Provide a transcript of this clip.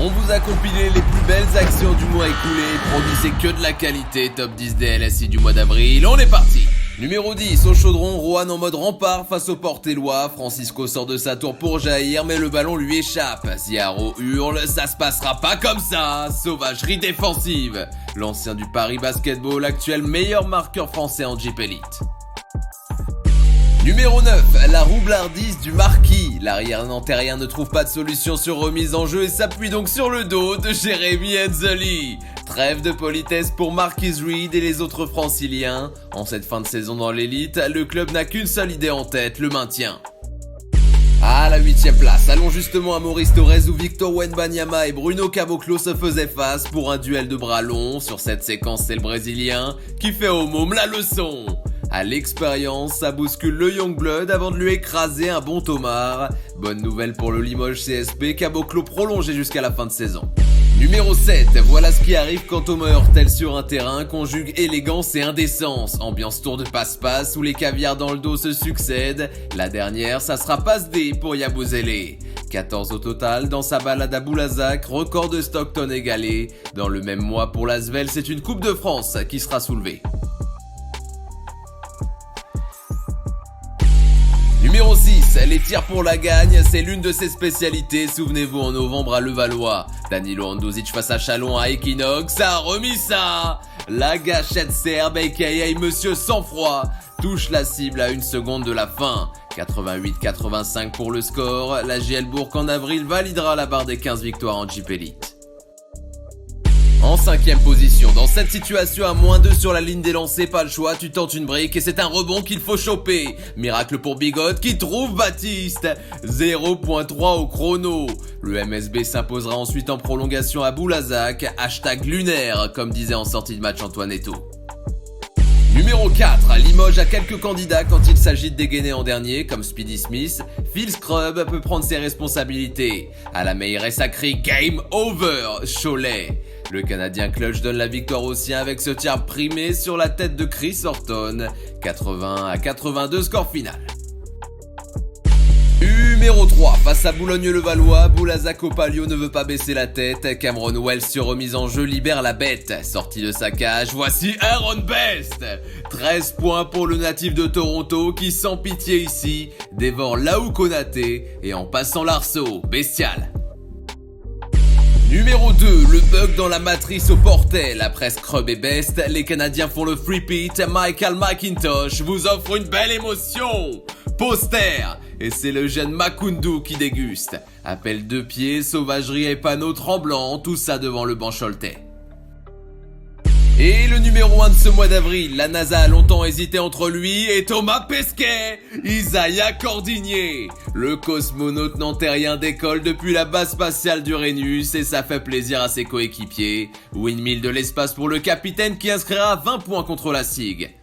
On vous a compilé les plus belles actions du mois écoulé, promis c'est que de la qualité, top 10 des LSI du mois d'avril, on est parti. Numéro 10, au chaudron, Roanne en mode rempart face au Port-Élois. Francisco sort de sa tour pour jaillir, mais le ballon lui échappe. Ziaro hurle, ça se passera pas comme ça. Sauvagerie défensive. L'ancien du Paris Basketball, actuel meilleur marqueur français en Jeep Elite. Numéro 9, la roublardise du marquis. L'arrière nanterrien ne trouve pas de solution sur remise en jeu et s'appuie donc sur le dos de Jérémy Enzeli. Trêve de politesse pour Marquis Reed et les autres franciliens. En cette fin de saison dans l'élite, le club n'a qu'une seule idée en tête, le maintien. À la 8ème place, allons justement à Maurice Torres où Victor Wembanyama et Bruno Caboclo se faisaient face pour un duel de bras longs. Sur cette séquence, c'est le Brésilien qui fait au môme la leçon. À l'expérience, ça bouscule le Youngblood avant de lui écraser un bon tomard. Bonne nouvelle pour le Limoges CSP, Caboclo prolongé jusqu'à la fin de saison. Numéro 7, voilà ce qui arrive quand Thomas Hurtel sur un terrain conjugue élégance et indécence. Ambiance tour de passe-passe où les caviars dans le dos se succèdent. La dernière, ça sera passe D pour Yabusele. 14 au total dans sa balade à Boulazac, record de Stockton égalé. Dans le même mois pour l'Asvel, c'est une Coupe de France qui sera soulevée. Numéro 6, les tirs pour la gagne, c'est l'une de ses spécialités, souvenez-vous en novembre à Levallois. Danilo Anduzic face à Chalon à Equinox, ça a remis ça. La gâchette serbe aka Monsieur Sang-Froid touche la cible à 1 seconde de la fin. 88-85 pour le score, la JL Bourg en avril validera la barre des 15 victoires en Jeep Elite. En 5ème position, dans cette situation à -2 sur la ligne des lancers, pas le choix, tu tentes une brique et c'est un rebond qu'il faut choper. Miracle pour Bigot qui trouve Baptiste. 0.3 au chrono. Le MSB s'imposera ensuite en prolongation à Boulazac, #lunaire comme disait en sortie de match Antoine Eto'o. Numéro 4, Limoges a quelques candidats quand il s'agit de dégainer en dernier, comme Speedy Smith. Phil Scrub peut prendre ses responsabilités. À la Meilleray ça crie Game Over, Cholet. Le Canadien Clutch donne la victoire aux siens avec ce tir primé sur la tête de Chris Horton. 80-82 score final. Numéro 3, face à Boulogne-le-Valois, Boulazac au Palio ne veut pas baisser la tête. Cameron Wells sur remise en jeu libère la bête. Sorti de sa cage, voici Aaron Best. 13 points pour le natif de Toronto qui sans pitié ici dévore Laou Konaté et en passant l'arceau, bestial. Numéro 2, le bug dans la matrice au Portel. Après Scrub et Best, les Canadiens font le free pit. Michael McIntosh vous offre une belle émotion. Poster. Et c'est le jeune Makundu qui déguste. Appel de pied, sauvagerie et panneaux tremblants, tout ça devant le banc Choletais. Et le numéro 1 de ce mois d'avril, la NASA a longtemps hésité entre lui et Thomas Pesquet, Isaiah Cordigné. Le cosmonaute nanterrien décolle depuis la base spatiale d'Uranus et ça fait plaisir à ses coéquipiers. Windmill de l'espace pour le capitaine qui inscrira 20 points contre la SIG.